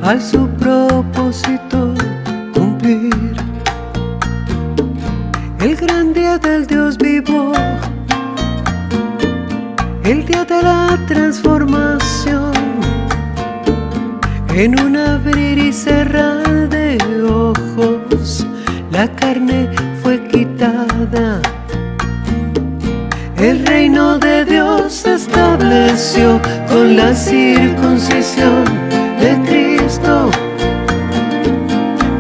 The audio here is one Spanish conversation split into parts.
al su propósito cumplir. El gran día del Dios vivo, el día de la transformación, en un abrir y cerrar de ojos, la carne fue quitada. El reino de Dios se estableció con la circuncisión de Cristo.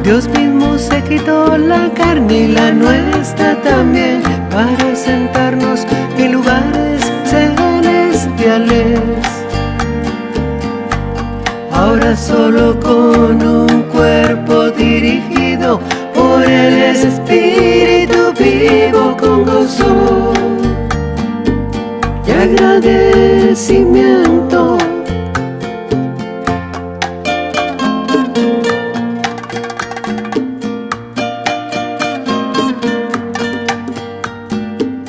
Dios mismo se quitó la carne y la nuestra también, para sentarnos en lugares celestiales. Ahora solo con un cuerpo dirigido por el Espíritu vivo, con gozo y agradecimiento.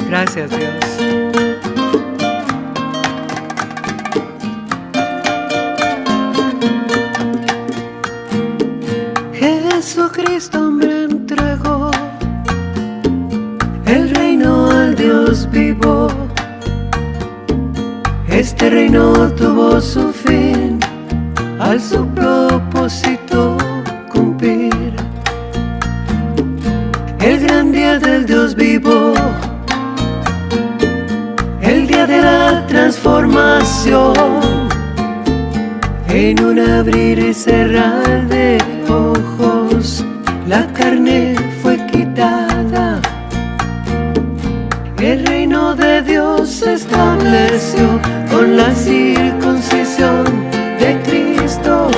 Gracias, Dios. Jesucristo me entregó el reino al Dios vivo. Este reino tuvo su fin al su propósito cumplir. El gran día del Dios vivo, el día de la transformación, en un abrir y cerrar de ojos, la carne fue quitada. El reino de Dios se estableció con la circuncisión de Cristo.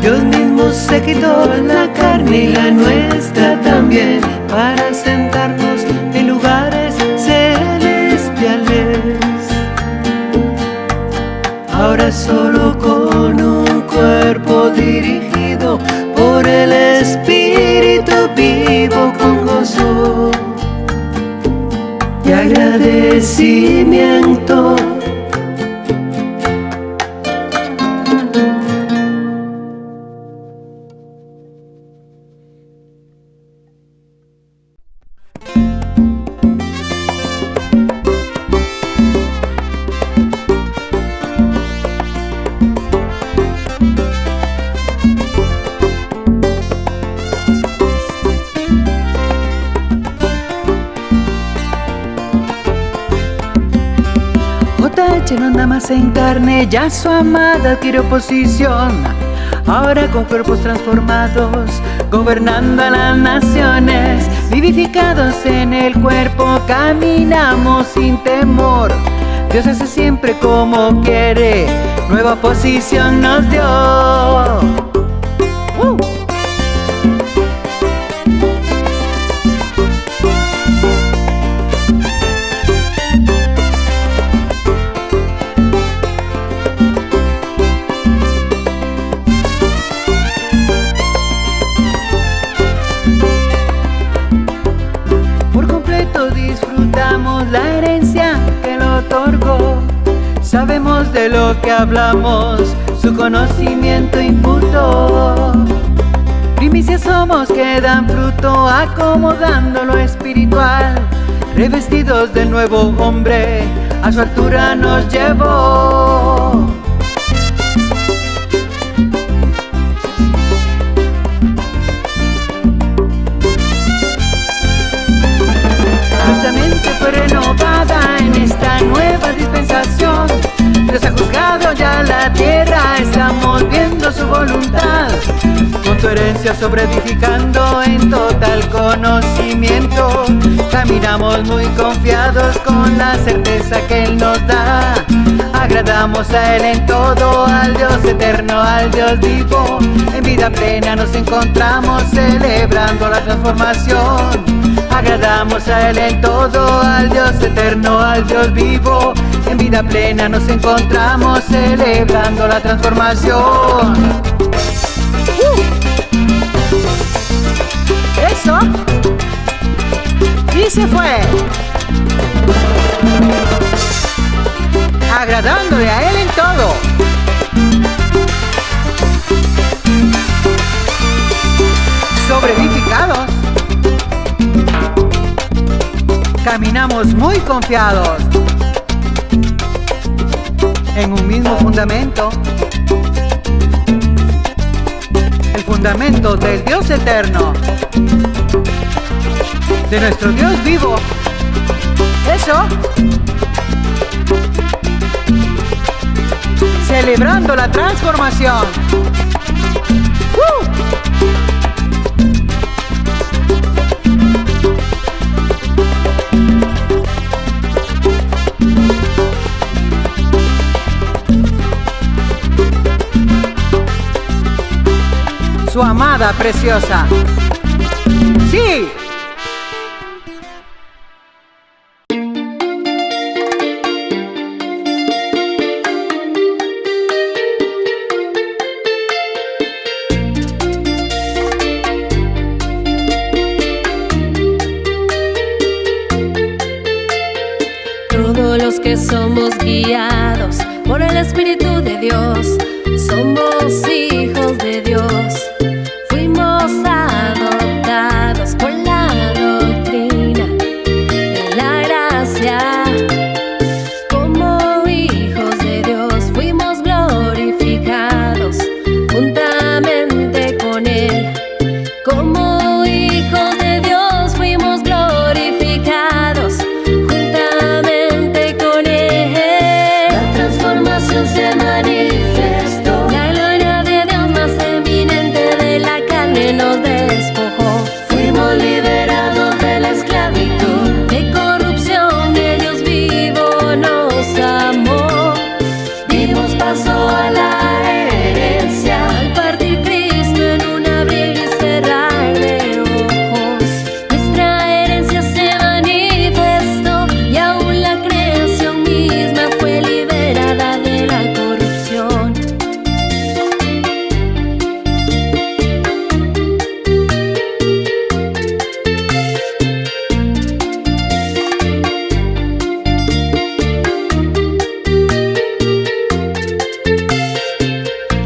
Dios mismo se quitó la carne y la nuestra también, para sentarnos en lugares celestiales. Ahora solo con un cuerpo dirigido por el Espíritu vivo, con gozo y agradecimiento. No anda más en carne, ya su amada adquirió posición. Ahora con cuerpos transformados, gobernando a las naciones, vivificados en el cuerpo, caminamos sin temor. Dios hace siempre como quiere, nueva posición nos dio. La herencia que lo otorgó, sabemos de lo que hablamos, su conocimiento imputó. Primicias somos que dan fruto, acomodando lo espiritual, revestidos del nuevo hombre, a su altura nos llevó. Nuestra mente fue renovada en esta nueva dispensación. Dios ha juzgado ya la tierra, estamos viendo su voluntad. Con tu herencia sobreedificando en total conocimiento, caminamos muy confiados con la certeza que Él nos da. Agradamos a Él en todo, al Dios eterno, al Dios vivo. En vida plena nos encontramos celebrando la transformación. Agradamos a Él en todo, al Dios eterno, al Dios vivo. En vida plena nos encontramos celebrando la transformación. Eso. Y se fue. Agradándole a Él en todo. muy confiados en un mismo fundamento, el fundamento del Dios eterno, de nuestro Dios vivo. Eso, celebrando la transformación. Su amada preciosa. ¡Sí! Todos los que somos guiados por el Espíritu de Dios, somos hijos de Dios. Fuimos adoptados con la doctrina de la gracia. Como hijos de Dios fuimos glorificados juntamente con Él. Como hijos de Dios fuimos glorificados juntamente con Él. La transformación se manifestó. La gloria de Dios más eminente de la carne nos despojó. Fuimos liberados de la esclavitud, de corrupción. El Dios vivo nos amó. Dimos paso a la herencia al partir Cristo en un abrir y cerrar de ojos. Nuestra herencia se manifestó y aún la creación misma fue liberada de la corrupción.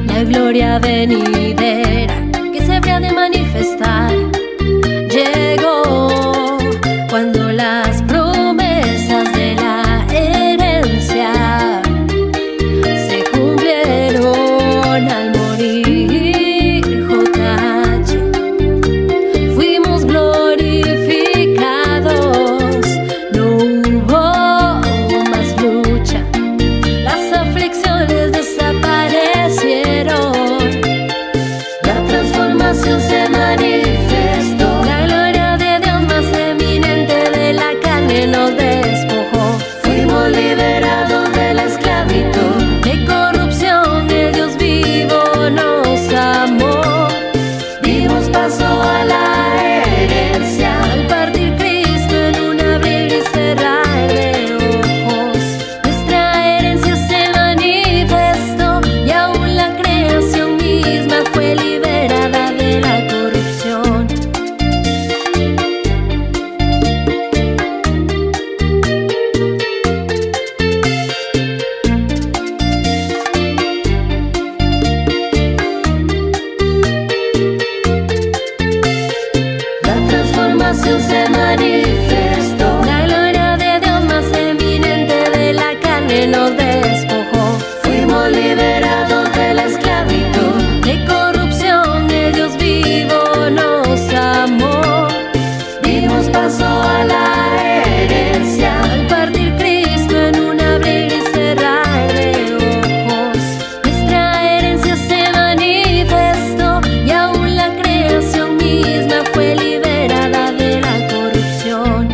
La gloria venidera que se habría de manifestar llegó cuando las promesas de la herencia se cumplieron al morir JH. Fuimos glorificados, no hubo más lucha, las aflicciones desaparecieron. La transformación se manifestó. La gloria de Dios más eminente de la carne nos despojó. Fuimos liberados de la esclavitud, de corrupción. El Dios vivo nos amó. Dimos paso a la herencia al partir Cristo en un abrir y cerrar de ojos. Nuestra herencia se manifestó y aún la creación misma fue liberada de la corrupción. La transformación se manifestó. La gloria de Dios más eminente de la carne nos despojó. Fuimos liberados de la esclavitud, de corrupción. El Dios vivo nos amó. Dimos paso a la herencia al partir Cristo en un abrir y cerrar de ojos. Nuestra herencia se manifestó y aún la creación misma fue liberada de la corrupción.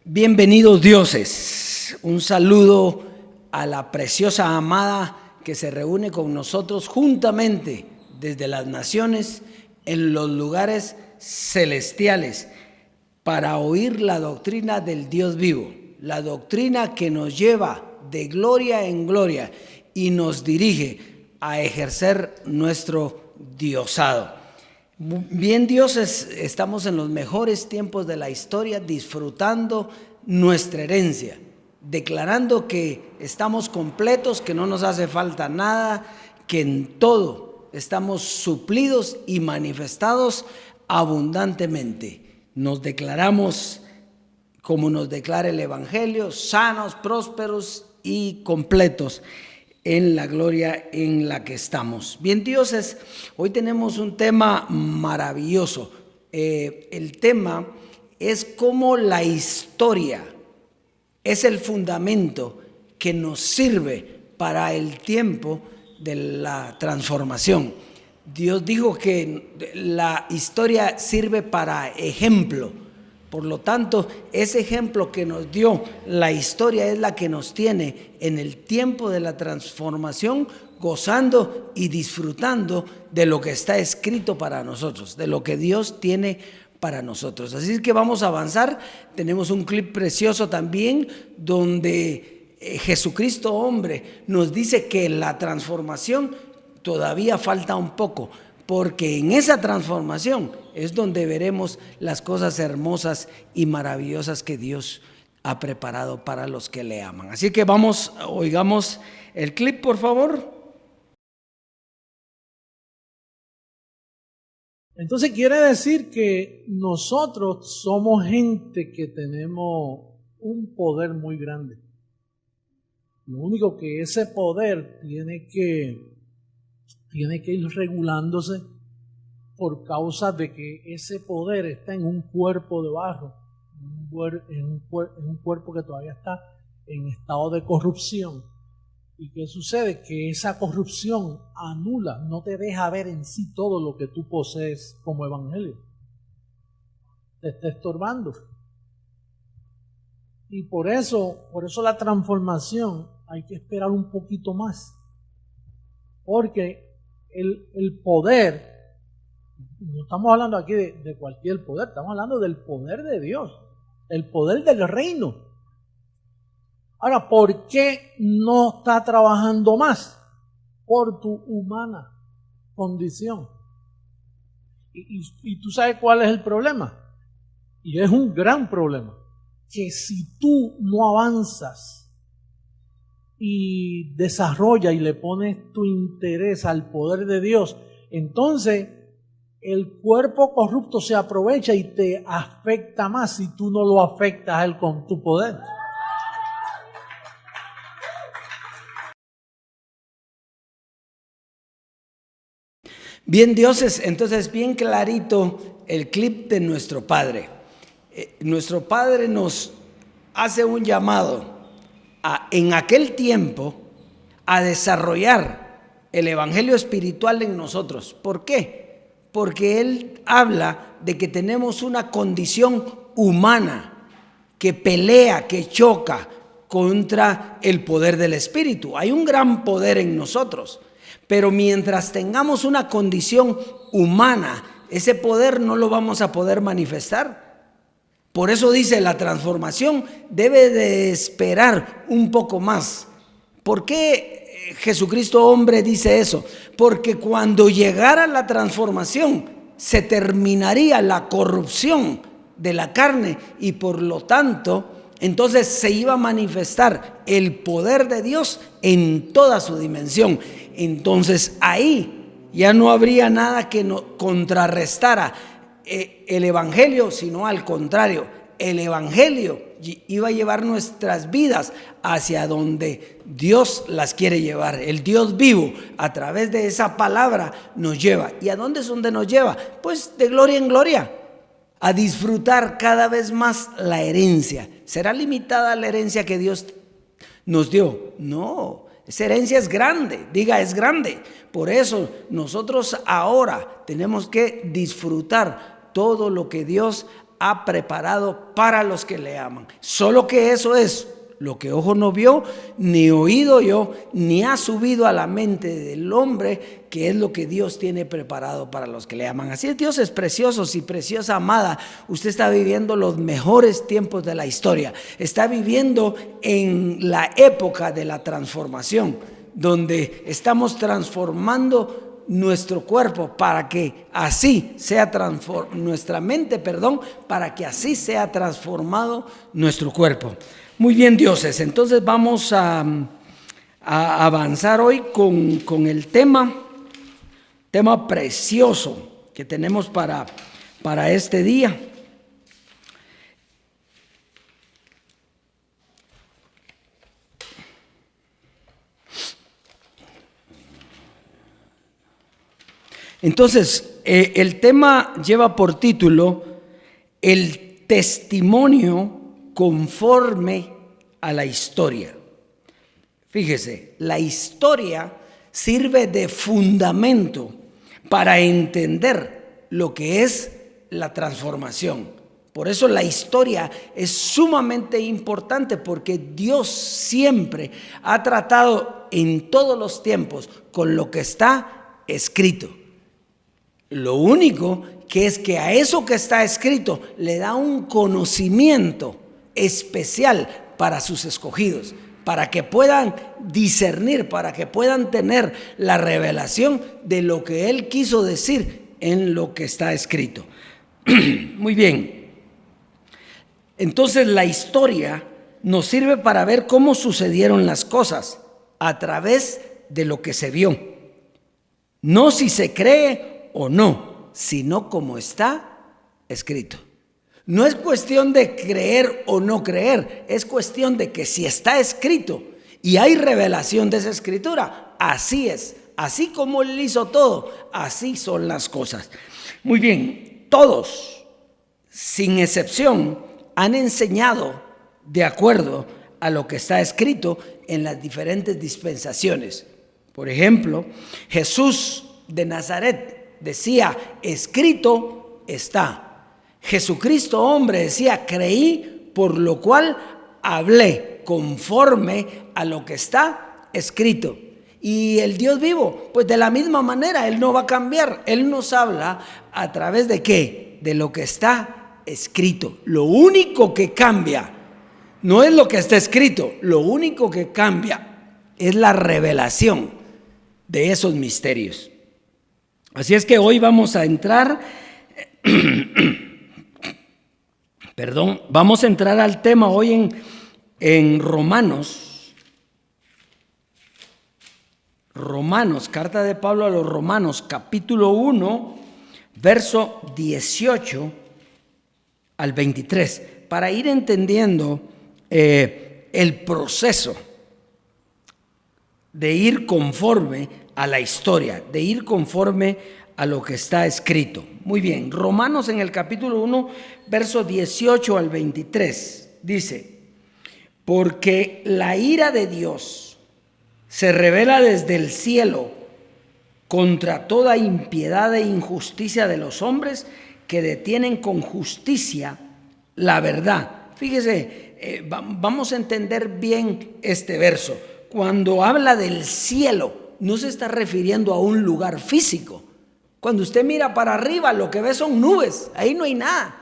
Bienvenidos dioses, un saludo a la preciosa amada que se reúne con nosotros juntamente desde las naciones en los lugares celestiales para oír la doctrina del Dios vivo, la doctrina que nos lleva de gloria en gloria y nos dirige a ejercer nuestro diosado. Bien dioses, estamos en los mejores tiempos de la historia disfrutando nuestra herencia, declarando que estamos completos, que no nos hace falta nada, que en todo estamos suplidos y manifestados abundantemente. Nos declaramos, como nos declara el Evangelio, sanos, prósperos y completos en la gloria en la que estamos. Bien, dioses, hoy tenemos un tema maravilloso. El tema es cómo la historia es el fundamento que nos sirve para el tiempo de la transformación. Dios dijo que la historia sirve para ejemplo. Por lo tanto, ese ejemplo que nos dio la historia es la que nos tiene en el tiempo de la transformación, gozando y disfrutando de lo que está escrito para nosotros, de lo que Dios tiene para nosotros. Así es que vamos a avanzar. Tenemos un clip precioso también donde Jesucristo hombre nos dice que la transformación todavía falta un poco, porque en esa transformación es donde veremos las cosas hermosas y maravillosas que Dios ha preparado para los que le aman. Así que vamos, oigamos el clip, por favor. Entonces quiere decir que nosotros somos gente que tenemos un poder muy grande. Lo único que ese poder tiene que ir regulándose por causa de que ese poder está en un cuerpo de barro, en un cuerpo que todavía está en estado de corrupción. ¿Y qué sucede? Que esa corrupción anula, no te deja ver en sí todo lo que tú posees como evangelio. Te está estorbando. Y por eso la transformación hay que esperar un poquito más. Porque el poder, no estamos hablando aquí de cualquier poder, estamos hablando del poder de Dios, el poder del reino. Ahora, ¿por qué no está trabajando más? Por tu humana condición. Y tú sabes cuál es el problema. Y es un gran problema. Que si tú no avanzas y desarrollas y le pones tu interés al poder de Dios, entonces el cuerpo corrupto se aprovecha y te afecta más si tú no lo afectas a él con tu poder. Bien, dioses, entonces bien clarito el clip de nuestro Padre. Nuestro Padre nos hace un llamado en aquel tiempo a desarrollar el evangelio espiritual en nosotros. ¿Por qué? Porque Él habla de que tenemos una condición humana que pelea, que choca contra el poder del Espíritu. Hay un gran poder en nosotros. Pero mientras tengamos una condición humana, ese poder no lo vamos a poder manifestar. Por eso dice, la transformación debe de esperar un poco más. ¿Por qué Jesucristo hombre dice eso? Porque cuando llegara la transformación, se terminaría la corrupción de la carne y por lo tanto, entonces se iba a manifestar el poder de Dios en toda su dimensión. Entonces ahí ya no habría nada que contrarrestara el evangelio, sino al contrario, el evangelio iba a llevar nuestras vidas hacia donde Dios las quiere llevar. El Dios vivo a través de esa palabra nos lleva. ¿Y a dónde es donde nos lleva? Pues de gloria en gloria, a disfrutar cada vez más la herencia. ¿Será limitada la herencia que Dios nos dio? No. Esa herencia es grande, diga, es grande. Por eso nosotros ahora tenemos que disfrutar todo lo que Dios ha preparado para los que le aman. Solo que eso es lo que ojo no vio, ni oído yo, ni ha subido a la mente del hombre, que es lo que Dios tiene preparado para los que le aman. Así es, Dios es precioso y preciosa amada. Usted está viviendo los mejores tiempos de la historia. Está viviendo en la época de la transformación, donde estamos transformando nuestro cuerpo para que así sea nuestra mente, para que así sea transformado nuestro cuerpo. Muy bien, dioses. Entonces vamos a avanzar hoy con el tema precioso que tenemos para este día. Entonces, el tema lleva por título el testimonio conforme a la historia. Fíjese, la historia sirve de fundamento para entender lo que es la transformación. Por eso la historia es sumamente importante, porque Dios siempre ha tratado en todos los tiempos con lo que está escrito. Lo único que es que a eso que está escrito le da un conocimiento especial para sus escogidos, para que puedan discernir, para que puedan tener la revelación de lo que Él quiso decir en lo que está escrito. Muy bien. Entonces la historia nos sirve para ver cómo sucedieron las cosas a través de lo que se vio. No si se cree o no, sino como está escrito. No es cuestión de creer o no creer, es cuestión de que si está escrito y hay revelación de esa escritura, así es, así como Él hizo todo, así son las cosas. Muy bien, todos, sin excepción, han enseñado de acuerdo a lo que está escrito en las diferentes dispensaciones. Por ejemplo, Jesús de Nazaret decía, escrito está. Jesucristo, hombre, decía, creí, por lo cual hablé conforme a lo que está escrito. Y el Dios vivo, pues de la misma manera, Él no va a cambiar. Él nos habla a través de ¿qué? De lo que está escrito. Lo único que cambia no es lo que está escrito, lo único que cambia es la revelación de esos misterios. Así es que hoy vamos a entrar, vamos a entrar al tema hoy en Romanos, carta de Pablo a los Romanos, capítulo 1, verso 18 al 23, para ir entendiendo el proceso de ir conforme a la historia, de ir conforme a lo que está escrito. Muy bien, Romanos en el capítulo 1, verso 18 al 23, dice, porque la ira de Dios se revela desde el cielo contra toda impiedad e injusticia de los hombres que detienen con justicia la verdad. Fíjese, vamos a entender bien este verso. Cuando habla del cielo, no se está refiriendo a un lugar físico. Cuando usted mira para arriba, lo que ve son nubes, ahí no hay nada.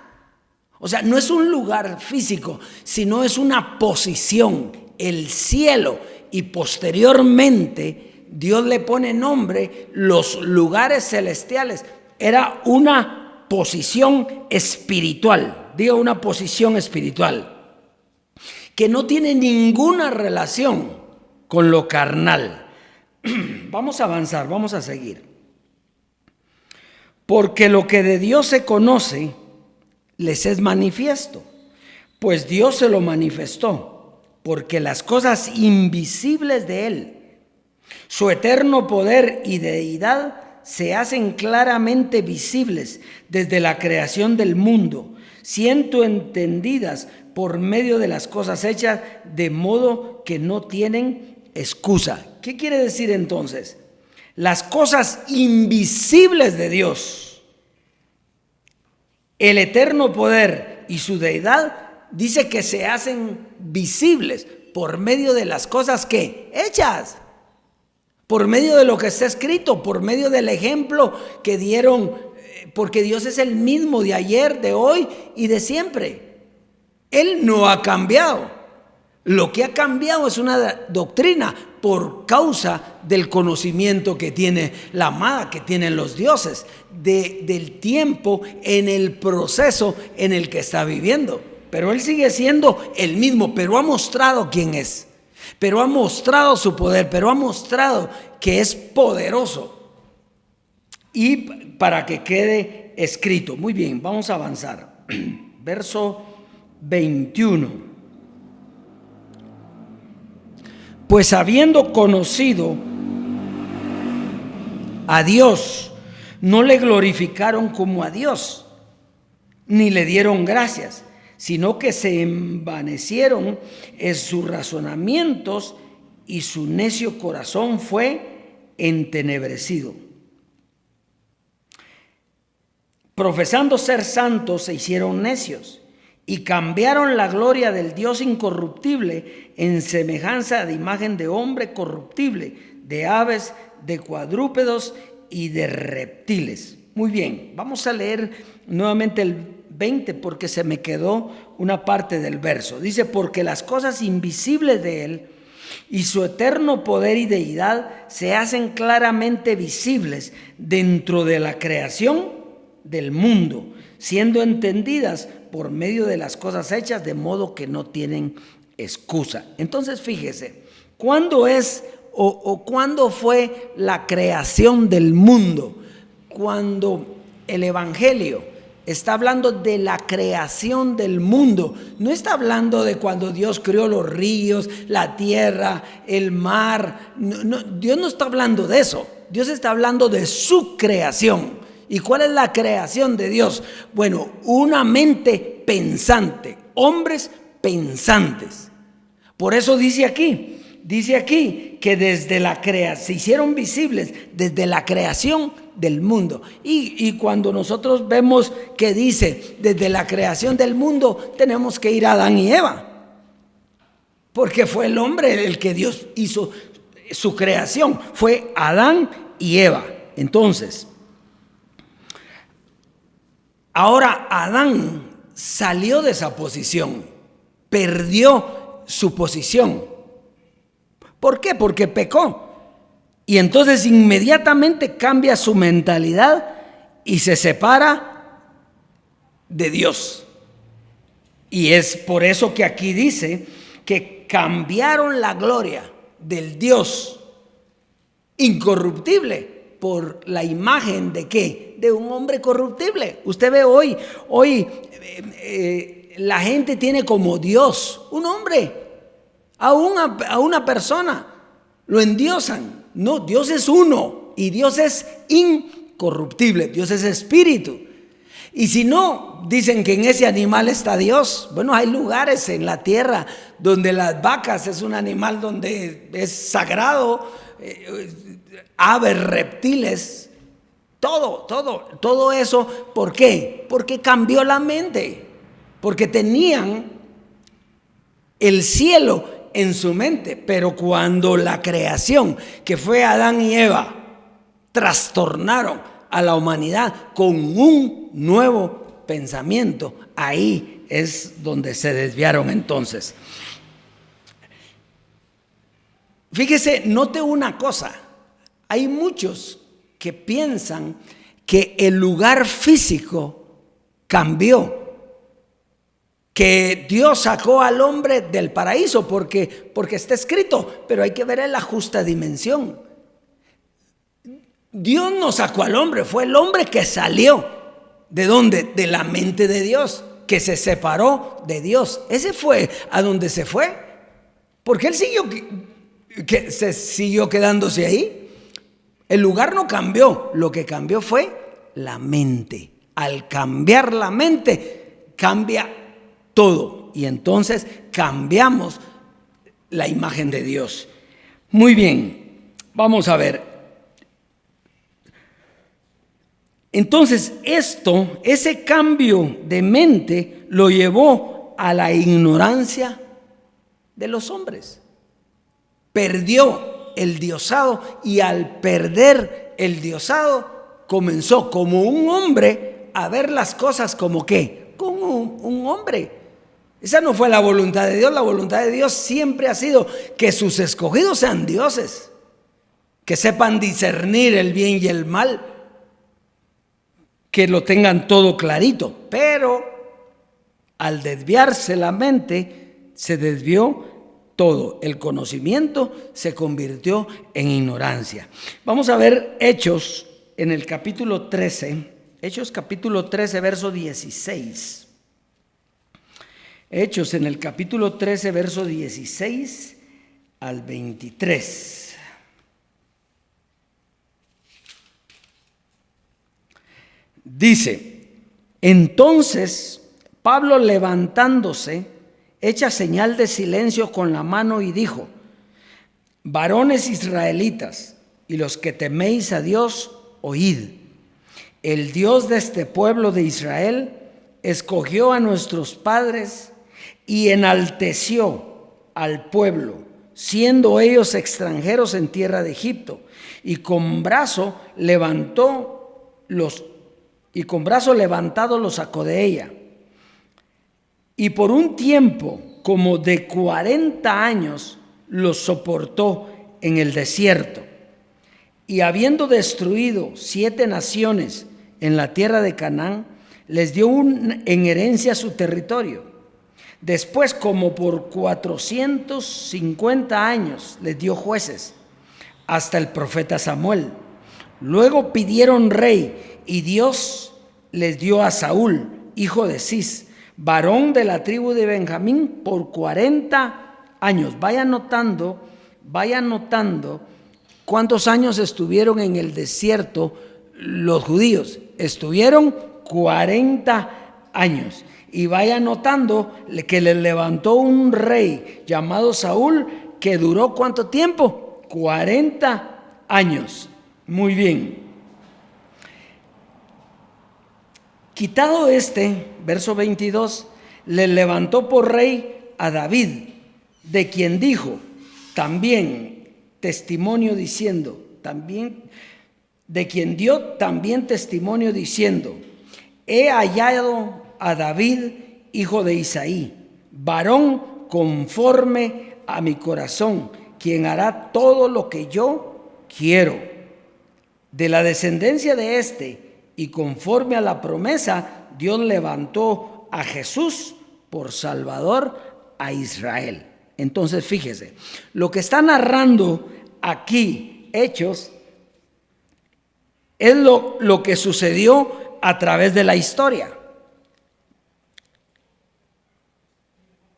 O sea, no es un lugar físico, sino es una posición, el cielo. Y posteriormente, Dios le pone nombre, los lugares celestiales. Era una posición espiritual, digo una posición espiritual, que no tiene ninguna relación con lo carnal. Vamos a avanzar, vamos a seguir. Porque lo que de Dios se conoce, les es manifiesto, pues Dios se lo manifestó, porque las cosas invisibles de Él, su eterno poder y deidad, se hacen claramente visibles desde la creación del mundo, siendo entendidas por medio de las cosas hechas, de modo que no tienen excusa. ¿Qué quiere decir entonces? Las cosas invisibles de Dios, el eterno poder y su deidad, dice que se hacen visibles por medio de las cosas que hechas, por medio de lo que está escrito, por medio del ejemplo que dieron, porque Dios es el mismo de ayer, de hoy y de siempre. Él no ha cambiado. Lo que ha cambiado es una doctrina por causa del conocimiento que tiene la amada, que tienen los dioses, del tiempo en el proceso en el que está viviendo. pero Él sigue siendo el mismo, pero ha mostrado quién es, pero ha mostrado su poder, pero ha mostrado que es poderoso. Y para que quede escrito. Muy bien, vamos a avanzar. Verso 21. Pues habiendo conocido a Dios, no le glorificaron como a Dios, ni le dieron gracias, sino que se envanecieron en sus razonamientos y su necio corazón fue entenebrecido. Profesando ser santos, se hicieron necios y cambiaron la gloria del Dios incorruptible en semejanza de imagen de hombre corruptible, de aves, de cuadrúpedos y de reptiles. Muy bien, vamos a leer nuevamente el 20 porque se me quedó una parte del verso. Dice, porque las cosas invisibles de Él y su eterno poder y deidad se hacen claramente visibles dentro de la creación del mundo, siendo entendidas por medio de las cosas hechas, de modo que no tienen excusa. Entonces fíjese, ¿cuándo es o cuándo fue la creación del mundo? Cuando el Evangelio está hablando de la creación del mundo, no está hablando de cuando Dios creó los ríos, la tierra, el mar. No, Dios no está hablando de eso. Dios está hablando de su creación. ¿Y cuál es la creación de Dios? Bueno, una mente pensante, hombres pensantes. Por eso dice aquí que desde la creación se hicieron visibles desde la creación del mundo. Y cuando nosotros vemos que dice desde la creación del mundo, tenemos que ir a Adán y Eva, porque fue el hombre el que Dios hizo su creación, fue Adán y Eva. Entonces, ahora Adán salió de esa posición, perdió su posición. ¿Por qué? Porque pecó. Y entonces inmediatamente cambia su mentalidad y se separa de Dios. Y es por eso que aquí dice que cambiaron la gloria del Dios incorruptible por la imagen de ¿qué? De un hombre corruptible. Usted ve hoy la gente tiene como Dios un hombre, a una persona, lo endiosan. No, Dios es uno y Dios es incorruptible, Dios es espíritu. Y si no, dicen que en ese animal está Dios. Bueno, hay lugares en la tierra donde las vacas es un animal donde es sagrado, aves, reptiles, todo eso. ¿Por qué? Porque cambió la mente, porque tenían el cielo en su mente, pero cuando la creación, que fue Adán y Eva, trastornaron a la humanidad con un nuevo pensamiento, ahí es donde se desviaron entonces. Fíjese, note una cosa, hay muchos que piensan que el lugar físico cambió, que Dios sacó al hombre del paraíso porque está escrito, pero hay que ver en la justa dimensión. Dios no sacó al hombre, fue el hombre que salió. ¿De dónde? De la mente de Dios, que se separó de Dios. Ese fue a donde se fue, porque él se siguió quedándose ahí. El lugar no cambió, lo que cambió fue la mente. Al cambiar la mente, cambia todo, y entonces cambiamos la imagen de Dios. Muy bien, vamos a ver. Entonces ese cambio de mente lo llevó a la ignorancia de los hombres. Perdió el diosado, y al perder el diosado comenzó como un hombre a ver las cosas como ¿qué? Como un hombre. Esa no fue la voluntad de Dios. La voluntad de Dios siempre ha sido que sus escogidos sean dioses, que sepan discernir el bien y el mal, que lo tengan todo clarito. Pero Al desviarse la mente, se desvió todo. El conocimiento se convirtió en ignorancia. Vamos a ver Hechos en el capítulo 13. Hechos capítulo 13, verso 16. Hechos en el capítulo 13, verso 16 al 23. Dice: entonces Pablo, levantándose, echa señal de silencio con la mano y dijo: varones israelitas y los que teméis a Dios, oíd. El Dios de este pueblo de Israel escogió a nuestros padres y enalteció al pueblo, siendo ellos extranjeros en tierra de Egipto, y con brazo levantado los sacó de ella. Y por un tiempo como de 40 años los soportó en el desierto. Y habiendo destruido 7 naciones en la tierra de Canaán, les dio en herencia su territorio. Después, como por 450 años, les dio jueces, hasta el profeta Samuel. Luego pidieron rey, y Dios les dio a Saúl, hijo de Cis, varón de la tribu de Benjamín, por 40 años. Vaya notando cuántos años estuvieron en el desierto los judíos. Estuvieron 40 años. Y vaya notando que le levantó un rey llamado Saúl, que duró ¿cuánto tiempo? 40 años. Muy bien. Quitado verso 22, le levantó por rey a David, de quien dijo también testimonio diciendo, de quien dio también testimonio diciendo: he hallado a David, hijo de Isaí, varón conforme a mi corazón, quien hará todo lo que yo quiero. De la descendencia de y conforme a la promesa, Dios levantó a Jesús por Salvador a Israel. Entonces, fíjese, lo que está narrando aquí Hechos es lo que sucedió a través de la historia.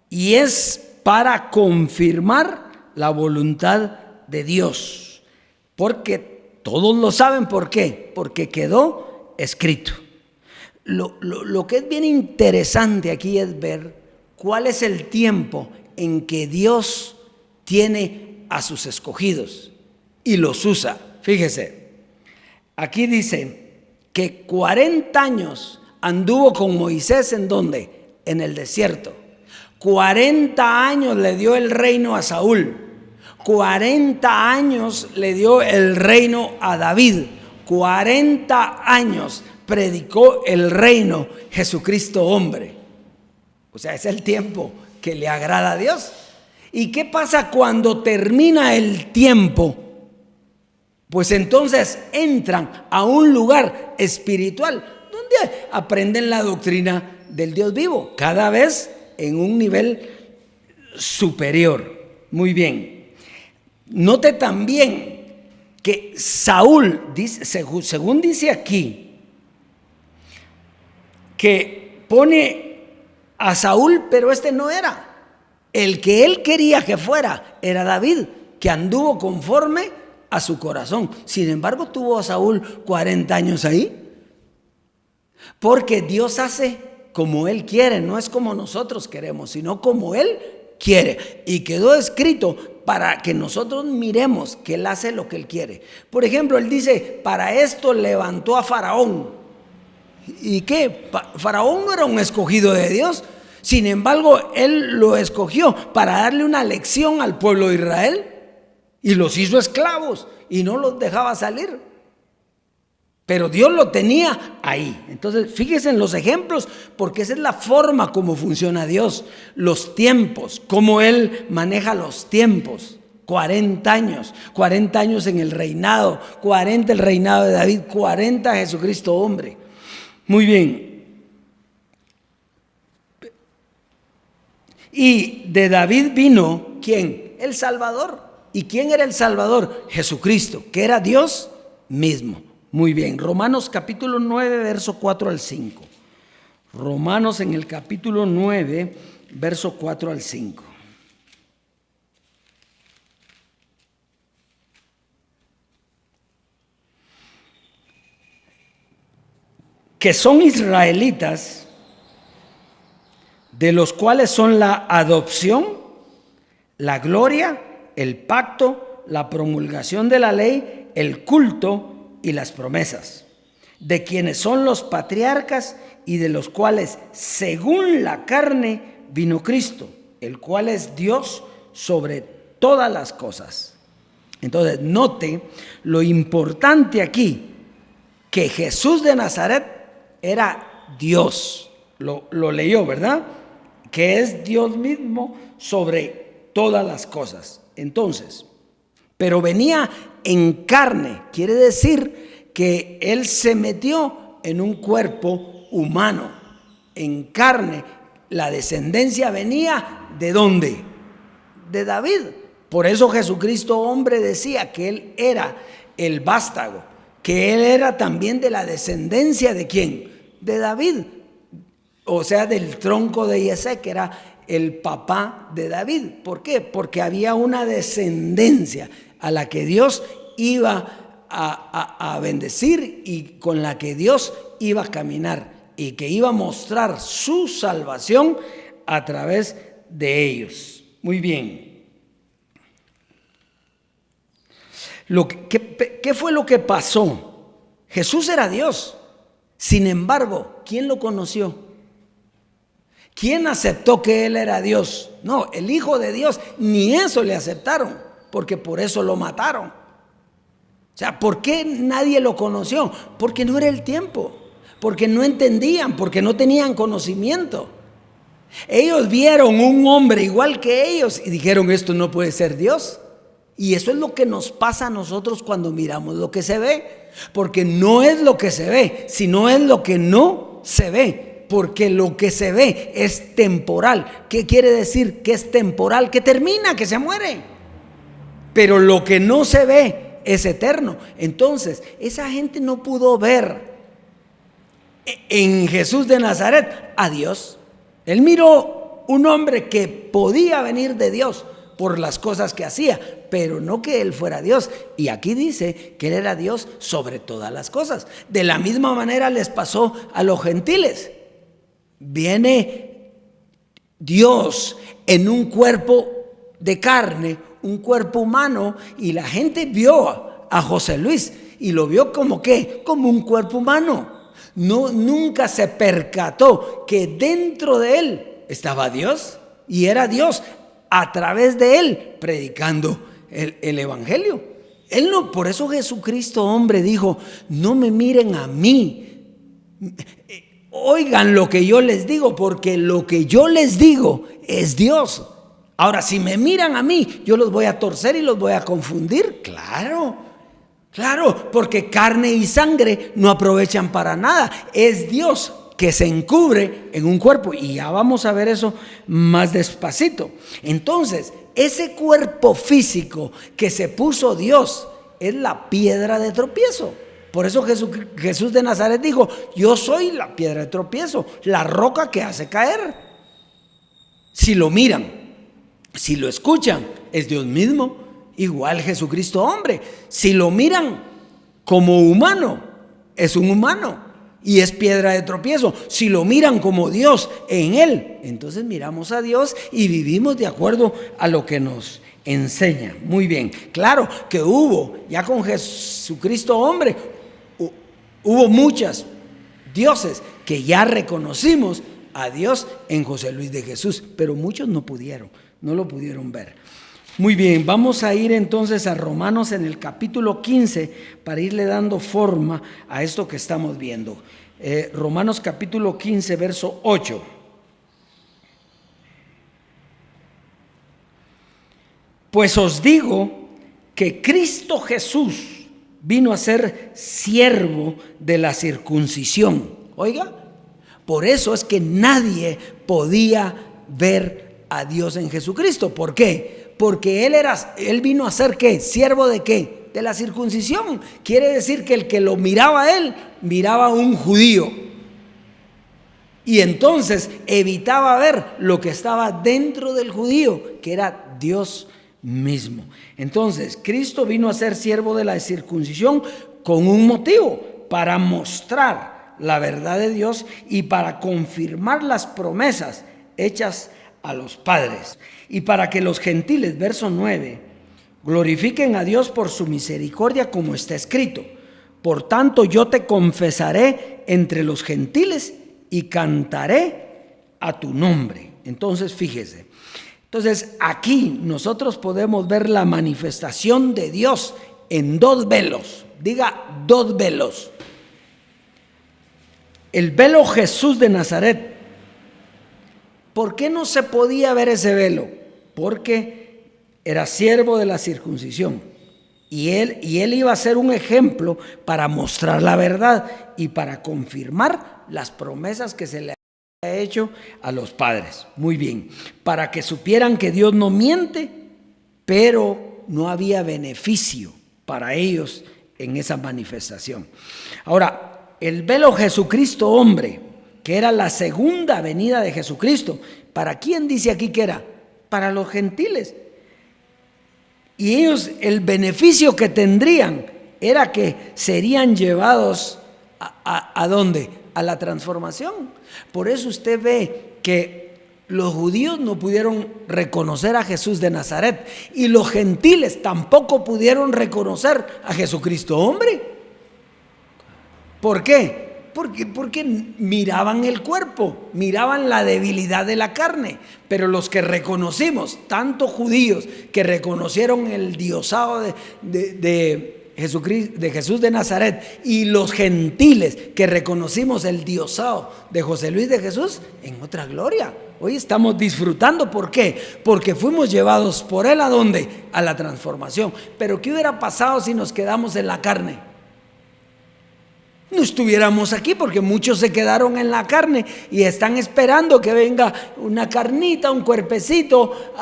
Y es para confirmar la voluntad de Dios. Porque todos lo saben. ¿Por qué? Porque quedó escrito. Lo que es bien interesante aquí es ver cuál es el tiempo en que Dios tiene a sus escogidos y los usa. Fíjese, aquí dice que 40 años anduvo con Moisés. ¿En dónde? En el desierto. 40 años le dio el reino a Saúl. 40 años le dio el reino a David. 40 años predicó el reino Jesucristo hombre. O sea, es el tiempo que le agrada a Dios. ¿Y qué pasa cuando termina el tiempo? Pues entonces entran a un lugar espiritual donde aprenden la doctrina del Dios vivo, cada vez en un nivel superior. Muy bien. Note también que Saúl, según dice aquí, que pone a Saúl, pero no era. El que él quería que fuera era David, que anduvo conforme a su corazón. Sin embargo, tuvo a Saúl 40 años ahí. Porque Dios hace como Él quiere, no es como nosotros queremos, sino como Él quiere. Y quedó escrito para que nosotros miremos que Él hace lo que Él quiere. Por ejemplo, Él dice: para esto levantó a Faraón. ¿Y qué? Faraón no era un escogido de Dios. Sin embargo, Él lo escogió para darle una lección al pueblo de Israel. Y los hizo esclavos y no los dejaba salir. Pero Dios lo tenía ahí. Entonces, fíjense en los ejemplos, porque esa es la forma como funciona Dios. Los tiempos, cómo Él maneja los tiempos. 40 años en el reinado, 40 el reinado de David, 40 Jesucristo hombre. Muy bien. Y de David vino, ¿quién? El Salvador. ¿Y quién era el Salvador? Jesucristo, que era Dios mismo. Muy bien, Romanos capítulo 9, verso 4 al 5. Romanos en el capítulo 9, verso 4 al 5. Que son israelitas, de los cuales son la adopción, la gloria, el pacto, la promulgación de la ley, el culto y las promesas, de quienes son los patriarcas y de los cuales, según la carne, vino Cristo, el cual es Dios sobre todas las cosas. Entonces, note lo importante aquí, que Jesús de Nazaret era Dios. Lo leyó, ¿verdad? Que es Dios mismo sobre todas las cosas. Entonces, pero venía en carne, quiere decir que Él se metió en un cuerpo humano, en carne. La descendencia venía ¿de dónde? De David. Por eso Jesucristo hombre decía que Él era el vástago, que Él era también de la descendencia ¿de quién? De David, o sea, del tronco de Yesé, que era el papá de David. ¿Por qué? Porque había una descendencia a la que Dios iba a bendecir y con la que Dios iba a caminar y que iba a mostrar su salvación a través de ellos. Muy bien. ¿Qué fue lo que pasó? Jesús era Dios. Sin embargo, ¿quién lo conoció? ¿Quién aceptó que Él era Dios? No, el Hijo de Dios, ni eso le aceptaron, porque por eso lo mataron. O sea, ¿por qué nadie lo conoció? Porque no era el tiempo, porque no entendían, porque no tenían conocimiento. Ellos vieron un hombre igual que ellos y dijeron, esto no puede ser Dios. Y eso es lo que nos pasa a nosotros cuando miramos lo que se ve. Porque no es lo que se ve, sino es lo que no se ve. Porque lo que se ve es temporal. ¿Qué quiere decir que es temporal? Que termina, que se muere. Pero lo que no se ve es eterno. Entonces, esa gente no pudo ver en Jesús de Nazaret a Dios. Él miró un hombre que podía venir de Dios por las cosas que hacía, pero no que Él fuera Dios. Y aquí dice que Él era Dios sobre todas las cosas. De la misma manera les pasó a los gentiles. Viene Dios en un cuerpo de carne, un cuerpo humano, y la gente vio a José Luis y lo vio como ¿qué? Como un cuerpo humano. Nunca se percató que dentro de Él estaba Dios y era Dios a través de Él predicando el evangelio. Él no, por eso Jesucristo hombre dijo, no me miren a mí, oigan lo que yo les digo, porque lo que yo les digo es Dios. Ahora, si me miran a mí, yo los voy a torcer y los voy a confundir. Claro, porque carne y sangre no aprovechan para nada. Es Dios que se encubre en un cuerpo, y ya vamos a ver eso más despacito. Entonces, ese cuerpo físico que se puso Dios es la piedra de tropiezo. Por eso Jesús de Nazaret dijo, yo soy la piedra de tropiezo, la roca que hace caer. Si lo miran, si lo escuchan, es Dios mismo. Igual Jesucristo hombre, si lo miran como humano, es un humano y es piedra de tropiezo. Si lo miran como Dios en Él, entonces miramos a Dios y vivimos de acuerdo a lo que nos enseña. Muy bien, claro que hubo, ya con Jesucristo hombre, hubo muchos dioses que ya reconocimos a Dios en José Luis de Jesús, pero muchos no lo pudieron ver. Muy bien, vamos a ir entonces a Romanos en el capítulo 15 para irle dando forma a esto que estamos viendo. Romanos capítulo 15, verso 8. Pues os digo que Cristo Jesús vino a ser siervo de la circuncisión. Oiga, por eso es que nadie podía ver a Dios en Jesucristo. ¿Por qué? Porque él vino a ser ¿qué? ¿Siervo de qué? De la circuncisión. Quiere decir que el que lo miraba a él, miraba a un judío. Y entonces evitaba ver lo que estaba dentro del judío, que era Dios mismo. Entonces, Cristo vino a ser siervo de la circuncisión con un motivo: para mostrar la verdad de Dios y para confirmar las promesas hechas a los padres, y para que los gentiles, verso 9, glorifiquen a Dios por su misericordia, como está escrito: por tanto yo te confesaré entre los gentiles y cantaré a tu nombre. Entonces, fíjese. Entonces, aquí nosotros podemos ver la manifestación de Dios en dos velos. Diga, dos velos. El velo Jesús de Nazaret. ¿Por qué no se podía ver ese velo? Porque era siervo de la circuncisión. Y él iba a ser un ejemplo para mostrar la verdad y para confirmar las promesas que se le había hecho a los padres. Muy bien, para que supieran que Dios no miente, pero no había beneficio para ellos en esa manifestación. Ahora, el velo Jesucristo hombre, que era la segunda venida de Jesucristo, ¿para quién dice aquí que era? Para los gentiles. Y ellos, el beneficio que tendrían era que serían llevados ¿a dónde? A la transformación. Por eso usted ve que los judíos no pudieron reconocer a Jesús de Nazaret y los gentiles tampoco pudieron reconocer a Jesucristo hombre. ¿Por qué? Porque miraban el cuerpo, miraban la debilidad de la carne. Pero los que reconocimos, tanto judíos que reconocieron el diosado de Jesús de Nazaret, y los gentiles que reconocimos el diosado de José Luis de Jesús, en otra gloria. Hoy estamos disfrutando. ¿Por qué? Porque fuimos llevados por él ¿a dónde? A la transformación. Pero ¿qué hubiera pasado si nos quedamos en la carne? No estuviéramos aquí, porque muchos se quedaron en la carne y están esperando que venga una carnita, un cuerpecito,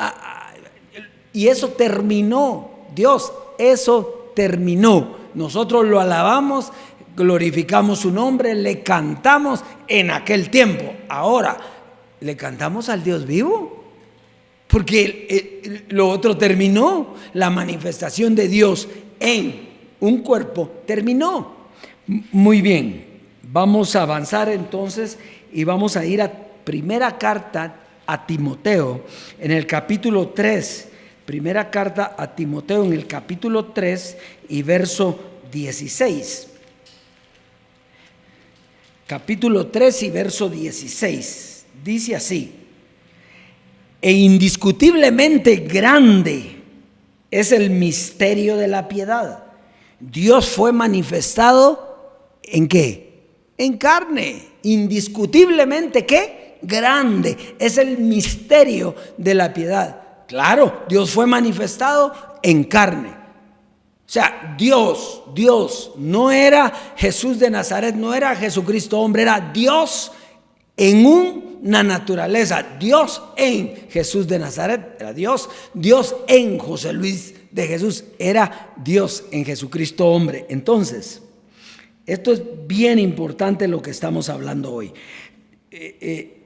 y eso terminó. Dios, eso terminó. Nosotros lo alabamos, glorificamos su nombre, le cantamos en aquel tiempo. Ahora, ¿le cantamos al Dios vivo? Porque lo otro terminó. La manifestación de Dios en un cuerpo terminó. Muy bien, vamos a avanzar entonces y vamos a ir a primera carta a Timoteo en el capítulo 3. Primera carta a Timoteo en el capítulo 3 y verso 16. Capítulo 3 y verso 16. Dice así: e indiscutiblemente grande es el misterio de la piedad. Dios fue manifestado ¿en qué? En carne. Indiscutiblemente ¿qué? Grande es el misterio de la piedad. Claro, Dios fue manifestado en carne. O sea, Dios no era Jesús de Nazaret, no era Jesucristo hombre, era Dios en una naturaleza. Dios en Jesús de Nazaret era Dios. Dios en José Luis de Jesús era Dios en Jesucristo hombre. Entonces, esto es bien importante lo que estamos hablando hoy.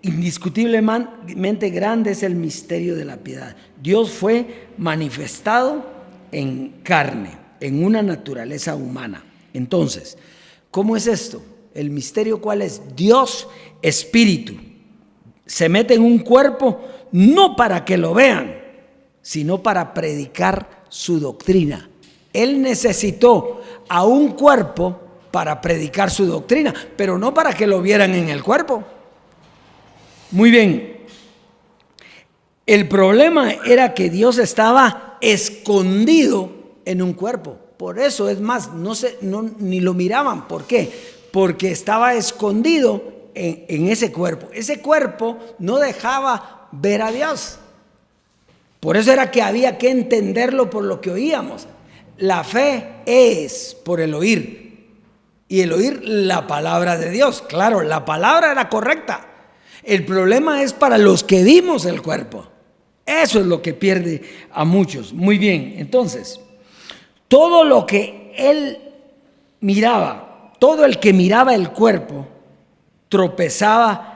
Indiscutiblemente grande es el misterio de la piedad. Dios fue manifestado en carne, en una naturaleza humana. Entonces, ¿cómo es esto? El misterio, ¿cuál es? Dios espíritu se mete en un cuerpo no para que lo vean, sino para predicar su doctrina. Él necesitó a un cuerpo para predicar su doctrina, pero no para que lo vieran en el cuerpo. Muy bien. El problema era que Dios estaba escondido en un cuerpo. Por eso, es más, ni lo miraban. ¿Por qué? Porque estaba escondido en ese cuerpo. Ese cuerpo no dejaba ver a Dios. Por eso era que había que entenderlo por lo que oíamos. La fe es por el oír. Y el oír la palabra de Dios. Claro, la palabra era correcta. El problema es para los que vimos el cuerpo. Eso es lo que pierde a muchos. Muy bien, entonces, todo lo que él miraba, todo el que miraba el cuerpo, tropezaba.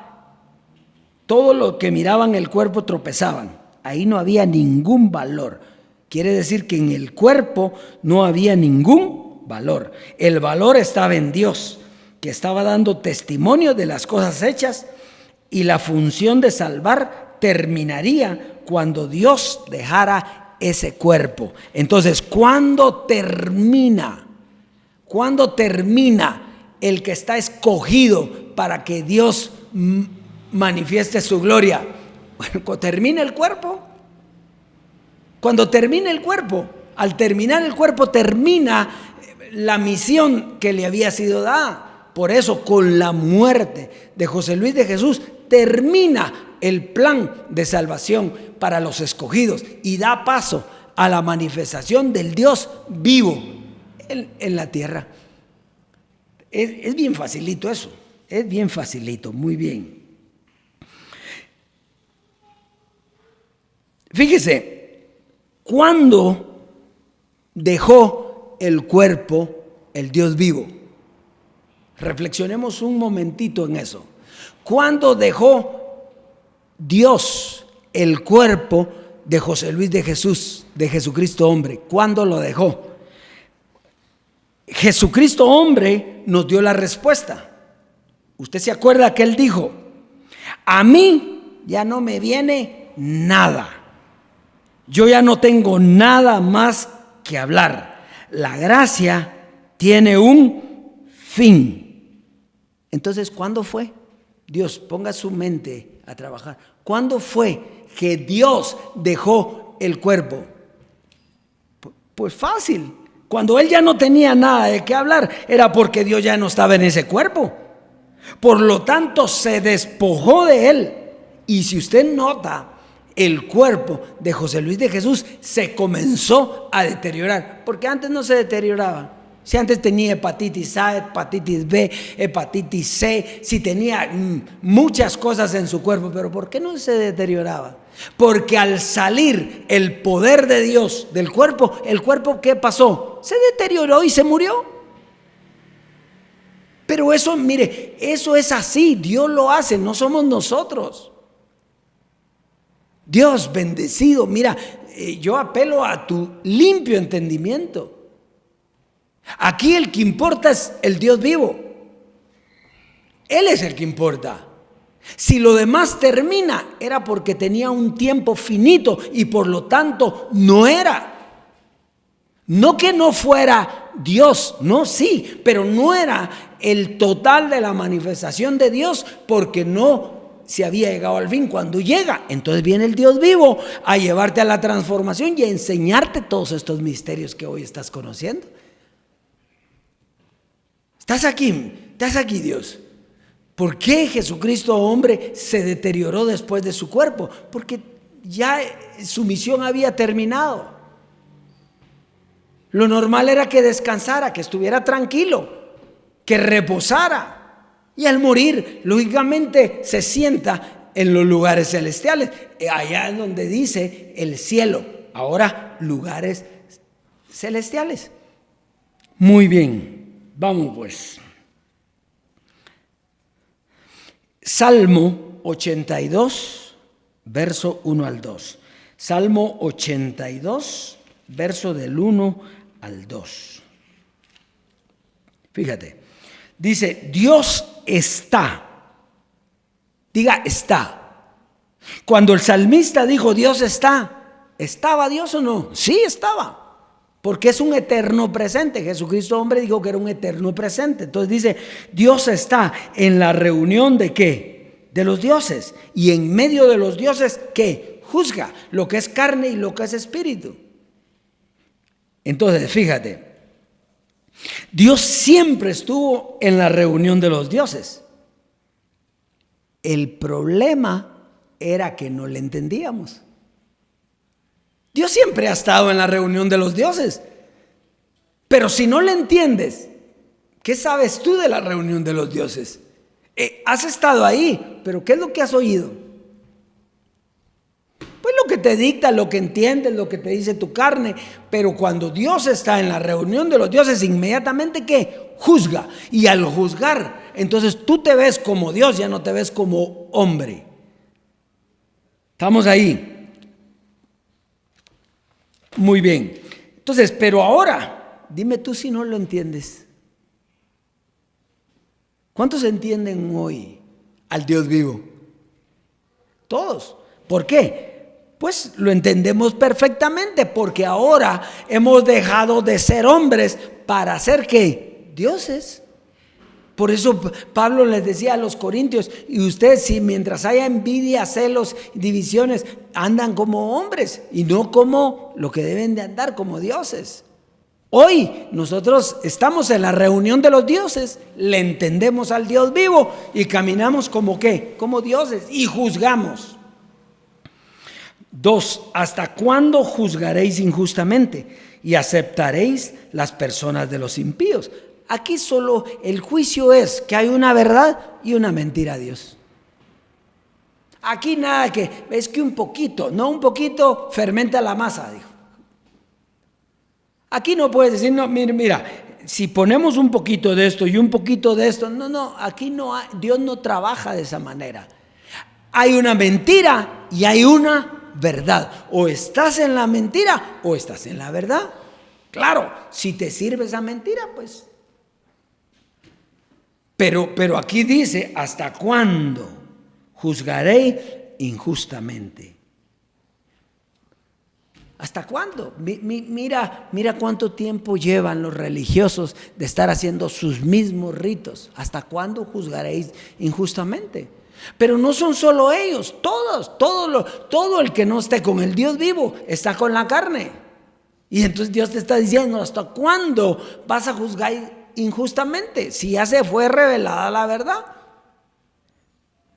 Todo lo que miraban el cuerpo tropezaban. Ahí no había ningún valor. Quiere decir que en el cuerpo no había ningún valor. El valor estaba en Dios, que estaba dando testimonio de las cosas hechas, y la función de salvar terminaría cuando Dios dejara ese cuerpo. Entonces, ¿cuándo termina el que está escogido para que Dios manifieste su gloria? Bueno, cuando termine el cuerpo. Cuando termine el cuerpo. Al terminar el cuerpo termina la misión que le había sido dada. Por eso, con la muerte de José Luis de Jesús, termina el plan de salvación para los escogidos y da paso a la manifestación del Dios vivo en la tierra. Es bien facilito eso. Es bien facilito, muy bien. Fíjese, ¿cuándo dejó el cuerpo el Dios vivo? Reflexionemos un momentito en eso. ¿Cuándo dejó Dios el cuerpo de José Luis de Jesús, de Jesucristo hombre? ¿Cuándo lo dejó? Jesucristo hombre nos dio la respuesta. Usted se acuerda que él dijo: a mí ya no me viene nada. Yo ya no tengo nada más que hablar. La gracia tiene un fin. Entonces, ¿cuándo fue? Dios, ponga su mente a trabajar. ¿Cuándo fue que Dios dejó el cuerpo? Pues fácil. Cuando él ya no tenía nada de qué hablar, era porque Dios ya no estaba en ese cuerpo. Por lo tanto, se despojó de él. Y si usted nota, el cuerpo de José Luis de Jesús se comenzó a deteriorar, porque antes no se deterioraba. Si antes tenía hepatitis A, hepatitis B, hepatitis C, si tenía muchas cosas en su cuerpo, pero ¿por qué no se deterioraba? Porque al salir el poder de Dios del cuerpo, ¿el cuerpo qué pasó? Se deterioró y se murió. Pero eso, mire, eso es así, Dios lo hace, no somos nosotros. Dios bendecido, mira, yo apelo a tu limpio entendimiento. Aquí el que importa es el Dios vivo. Él es el que importa. Si lo demás termina, era porque tenía un tiempo finito y por lo tanto no era. No que no fuera Dios, no, sí, pero no era el total de la manifestación de Dios porque no se había llegado al fin. Cuando llega, entonces viene el Dios vivo a llevarte a la transformación y a enseñarte todos estos misterios que hoy estás conociendo. Estás aquí Dios. ¿Por qué Jesucristo hombre se deterioró después de su cuerpo? Porque ya su misión había terminado. Lo normal era que descansara, que estuviera tranquilo, que reposara. Y al morir, lógicamente, se sienta en los lugares celestiales. Allá es donde dice el cielo. Ahora, lugares celestiales. Muy bien. Vamos pues. Salmo 82, verso 1 al 2. Salmo 82, verso del 1 al 2. Fíjate, dice, Dios está. Diga, está. Cuando el salmista dijo Dios está, ¿estaba Dios o no? Sí, estaba. Porque es un eterno presente. Jesucristo hombre dijo que era un eterno presente. Entonces dice, Dios está en la reunión ¿de qué? De los dioses. Y en medio de los dioses, ¿qué? Juzga lo que es carne y lo que es espíritu. Entonces, fíjate, Dios siempre estuvo en la reunión de los dioses. El problema era que no le entendíamos. Dios siempre ha estado en la reunión de los dioses. Pero si no le entiendes, ¿qué sabes tú de la reunión de los dioses? Has estado ahí, pero ¿qué es lo que has oído? Pues lo que te dicta, lo que entiendes, lo que te dice tu carne. Pero cuando Dios está en la reunión de los dioses, inmediatamente ¿qué? Juzga. Y al juzgar, entonces tú te ves como Dios, ya no te ves como hombre. ¿Estamos ahí? Muy bien. Entonces, pero ahora, dime tú si no lo entiendes. ¿Cuántos entienden hoy al Dios vivo? Todos. ¿Por qué? Pues lo entendemos perfectamente, porque ahora hemos dejado de ser hombres para ser ¿qué? Dioses. Por eso Pablo les decía a los corintios, y ustedes si mientras haya envidia, celos, divisiones, andan como hombres y no como lo que deben de andar, como dioses. Hoy nosotros estamos en la reunión de los dioses, le entendemos al Dios vivo y caminamos como ¿qué? Como dioses y juzgamos. 2. ¿Hasta cuándo juzgaréis injustamente y aceptaréis las personas de los impíos? Aquí solo el juicio es que hay una verdad y una mentira a Dios. Aquí nada que, es que un poquito, no un poquito fermenta la masa, dijo. Aquí no puedes decir, no, mira, si ponemos un poquito de esto y un poquito de esto, no, aquí no hay, Dios no trabaja de esa manera. Hay una mentira y hay una verdad. O estás en la mentira o estás en la verdad. Claro, si te sirve esa mentira, pues. Pero aquí dice, ¿hasta cuándo juzgaré injustamente? ¿Hasta cuándo? Mira cuánto tiempo llevan los religiosos de estar haciendo sus mismos ritos. ¿Hasta cuándo juzgaréis injustamente? Pero no son solo ellos, todo el que no esté con el Dios vivo está con la carne. Y entonces Dios te está diciendo, ¿hasta cuándo vas a juzgar injustamente? Si ya se fue revelada la verdad.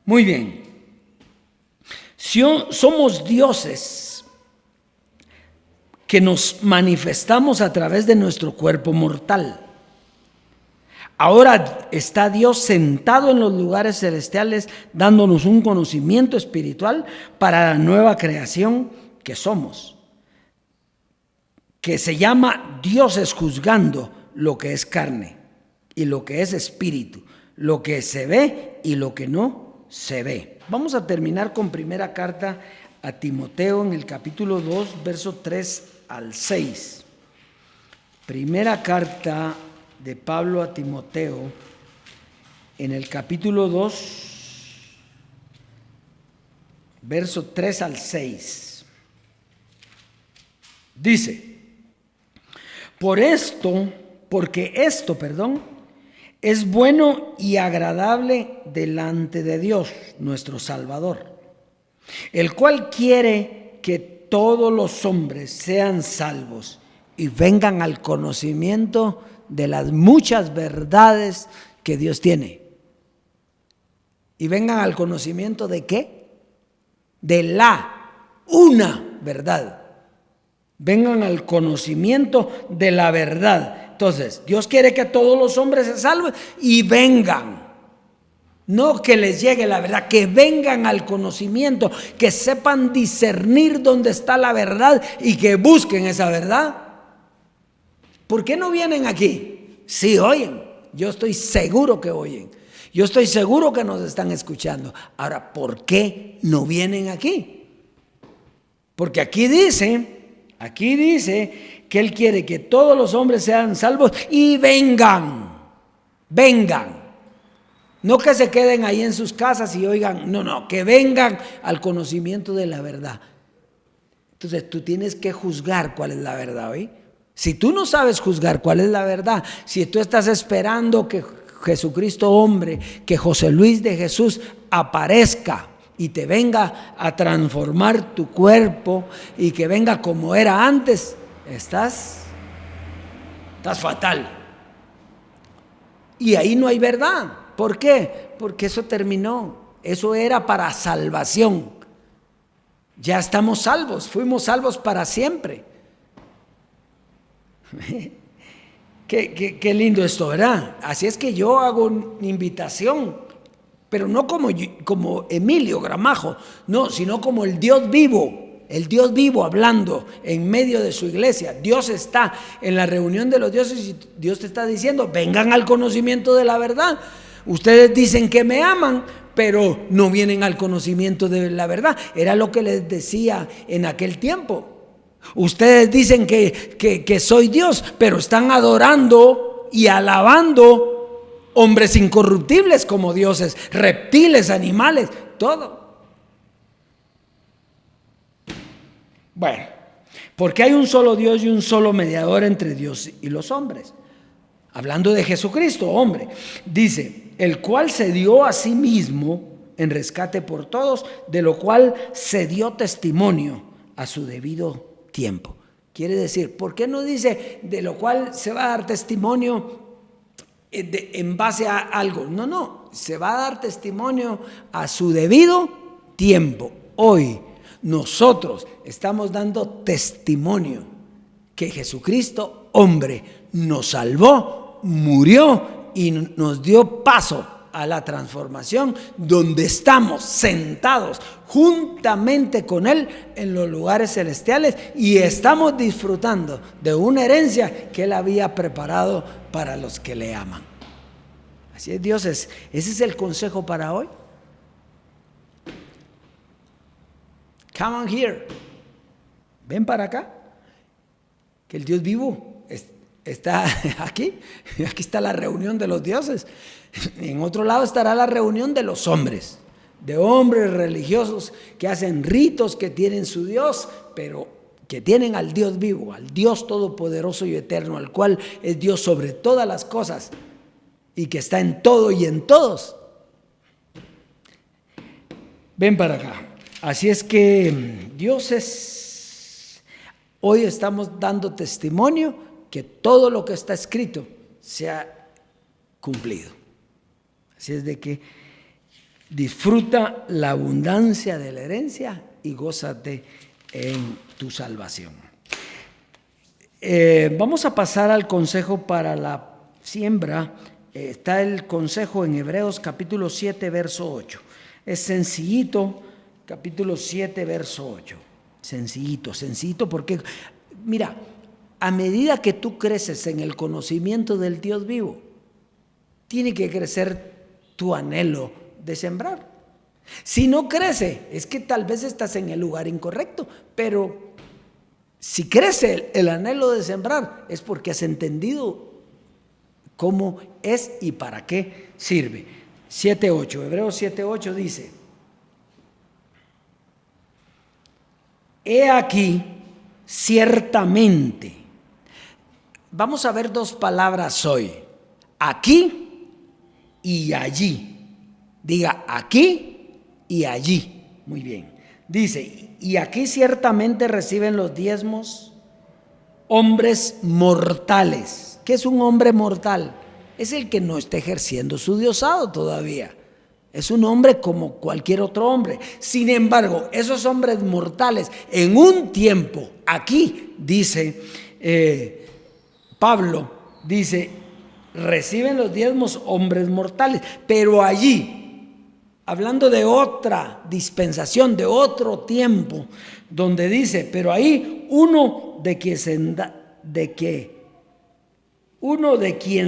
Muy bien. Si somos dioses que nos manifestamos a través de nuestro cuerpo mortal. Ahora está Dios sentado en los lugares celestiales dándonos un conocimiento espiritual para la nueva creación que somos, que se llama dioses juzgando lo que es carne y lo que es espíritu, lo que se ve y lo que no se ve. Vamos a terminar con primera carta a Timoteo en el capítulo 2, verso 3 al 6. Primera carta de Pablo a Timoteo en el capítulo 2, verso 3 al 6. Dice, porque esto es bueno y agradable delante de Dios, nuestro Salvador, el cual quiere que todos los hombres sean salvos y vengan al conocimiento de las muchas verdades que Dios tiene. ¿Y vengan al conocimiento de qué? De la una verdad. Vengan al conocimiento de la verdad. Entonces, Dios quiere que todos los hombres se salven y vengan. No que les llegue la verdad, que vengan al conocimiento, que sepan discernir dónde está la verdad y que busquen esa verdad. ¿Por qué no vienen aquí? Sí oyen, yo estoy seguro que oyen, yo estoy seguro que nos están escuchando. Ahora, ¿por qué no vienen aquí? Porque aquí dice que Él quiere que todos los hombres sean salvos y vengan. No que se queden ahí en sus casas y oigan, no, que vengan al conocimiento de la verdad. Entonces tú tienes que juzgar cuál es la verdad hoy. Si tú no sabes juzgar cuál es la verdad, si tú estás esperando que Jesucristo hombre, que José Luis de Jesús aparezca y te venga a transformar tu cuerpo y que venga como era antes, estás fatal. Y ahí no hay verdad. ¿Por qué? Porque eso terminó. Eso era para salvación. Ya estamos salvos, fuimos salvos para siempre. Qué lindo esto, ¿verdad? Así es que yo hago una invitación, pero no como Emilio Gramajo, no, sino como el Dios vivo el Dios vivo hablando en medio de su iglesia. Dios está en la reunión de los dioses y Dios te está diciendo: vengan al conocimiento de la verdad. Ustedes dicen que me aman, pero no vienen al conocimiento de la verdad. Era lo que les decía en aquel tiempo. Ustedes dicen que soy Dios, pero están adorando y alabando hombres incorruptibles como dioses, reptiles, animales, todo. Bueno, porque hay un solo Dios y un solo mediador entre Dios y los hombres. Hablando de Jesucristo, hombre, dice: el cual se dio a sí mismo en rescate por todos, de lo cual se dio testimonio a su debido tiempo. Quiere decir, ¿por qué no dice de lo cual se va a dar testimonio en base a algo? No, se va a dar testimonio a su debido tiempo. Hoy nosotros estamos dando testimonio que Jesucristo, hombre, nos salvó, murió y nos dio paso a la transformación, donde estamos sentados juntamente con Él en los lugares celestiales y estamos disfrutando de una herencia que Él había preparado para los que le aman. Así es, Dios, ese es el consejo para hoy. Come on here. Ven para acá, que el Dios vivo está aquí. Aquí está la reunión de los dioses. En otro lado estará la reunión de los hombres, de hombres religiosos que hacen ritos, que tienen su Dios, pero que tienen al Dios vivo, al Dios todopoderoso y eterno, al cual es Dios sobre todas las cosas y que está en todo y en todos. Ven para acá. Así es que hoy estamos dando testimonio que todo lo que está escrito se ha cumplido. Así es de que disfruta la abundancia de la herencia y gózate en tu salvación. Vamos a pasar al consejo para la siembra. Está el consejo en Hebreos capítulo 7, verso 8. Es sencillito, capítulo 7, verso 8. Sencillito, porque mira, a medida que tú creces en el conocimiento del Dios vivo, tiene que crecer tu anhelo de sembrar. Si no crece, es que tal vez estás en el lugar incorrecto, pero si crece el anhelo de sembrar, es porque has entendido cómo es y para qué sirve. 7:8, Hebreos 7:8 dice: he aquí, ciertamente. Vamos a ver dos palabras hoy: aquí y allí. Diga aquí y allí. Muy bien. Dice: y aquí ciertamente reciben los diezmos hombres mortales. ¿Qué es un hombre mortal? Es el que no está ejerciendo su diosado todavía. Es un hombre como cualquier otro hombre. Sin embargo, esos hombres mortales, en un tiempo, aquí dice Pablo, dice, reciben los diezmos hombres mortales, pero allí, hablando de otra dispensación, de otro tiempo, donde dice, pero ahí uno de quien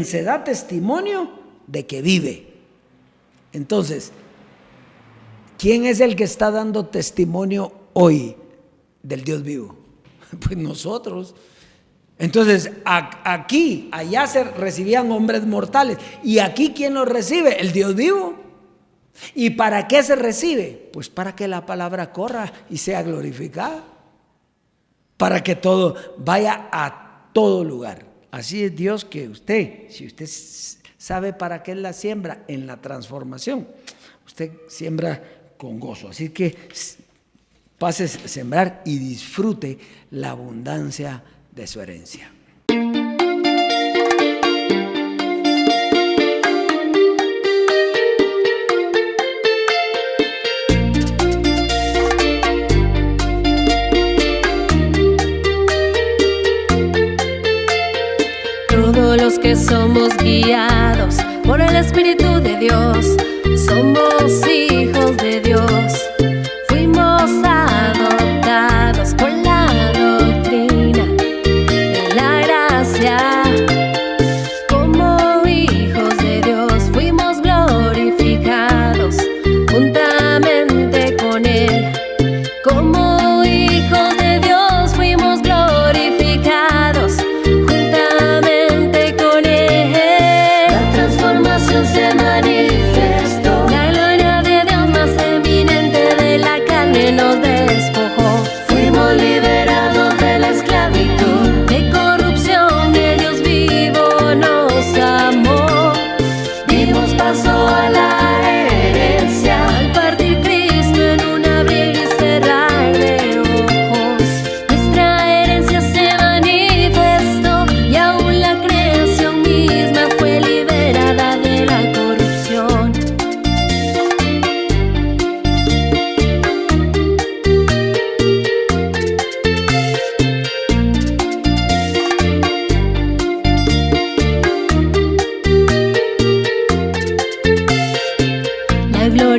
se da testimonio de que vive. Entonces, ¿quién es el que está dando testimonio hoy del Dios vivo? Pues nosotros. Entonces, allá se recibían hombres mortales. ¿Y aquí quién los recibe? El Dios vivo. ¿Y para qué se recibe? Pues para que la palabra corra y sea glorificada. Para que todo vaya a todo lugar. Así es Dios, que si usted sabe para qué es la siembra, en la transformación, usted siembra con gozo. Así que pase a sembrar y disfrute la abundancia de su herencia. Todos los que somos guiados por el Espíritu de Dios, somos hijos de Dios, fuimos adoptados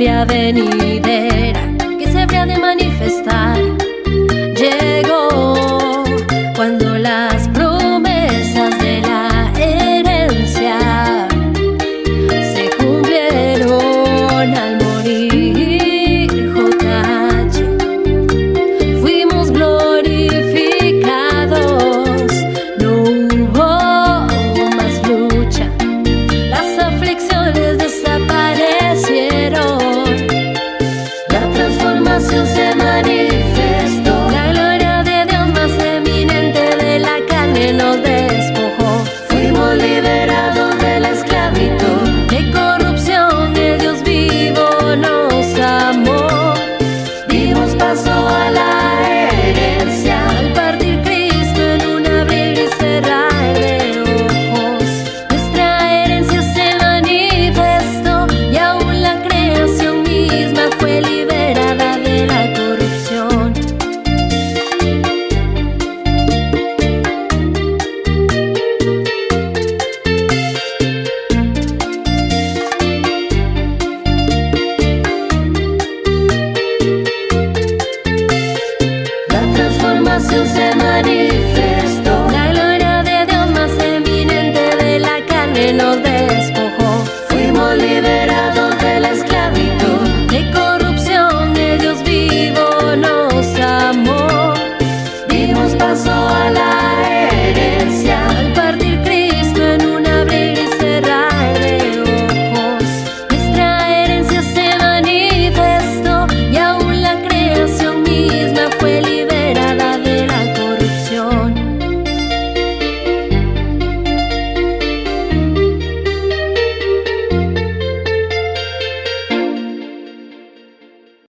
gloria venidera que se habría de manifestar llegó cuando las promesas de la herencia se cumplieron al morir JH. Fuimos glorificados, no hubo más lucha, las aflicciones desaparecieron, la transformación se manifestó, la gloria de Dios más eminente de la carne nos despojó. Fuimos liberados de la esclavitud, de corrupción, el Dios vivo nos amó. Dimos paso a la herencia, al partir Cristo en un abrir y cerrar de ojos. Nuestra herencia se manifestó y aún la creación misma fue liberada de la corrupción. La transformación se manifestó, la gloria de Dios más eminente de la carne nos despojó.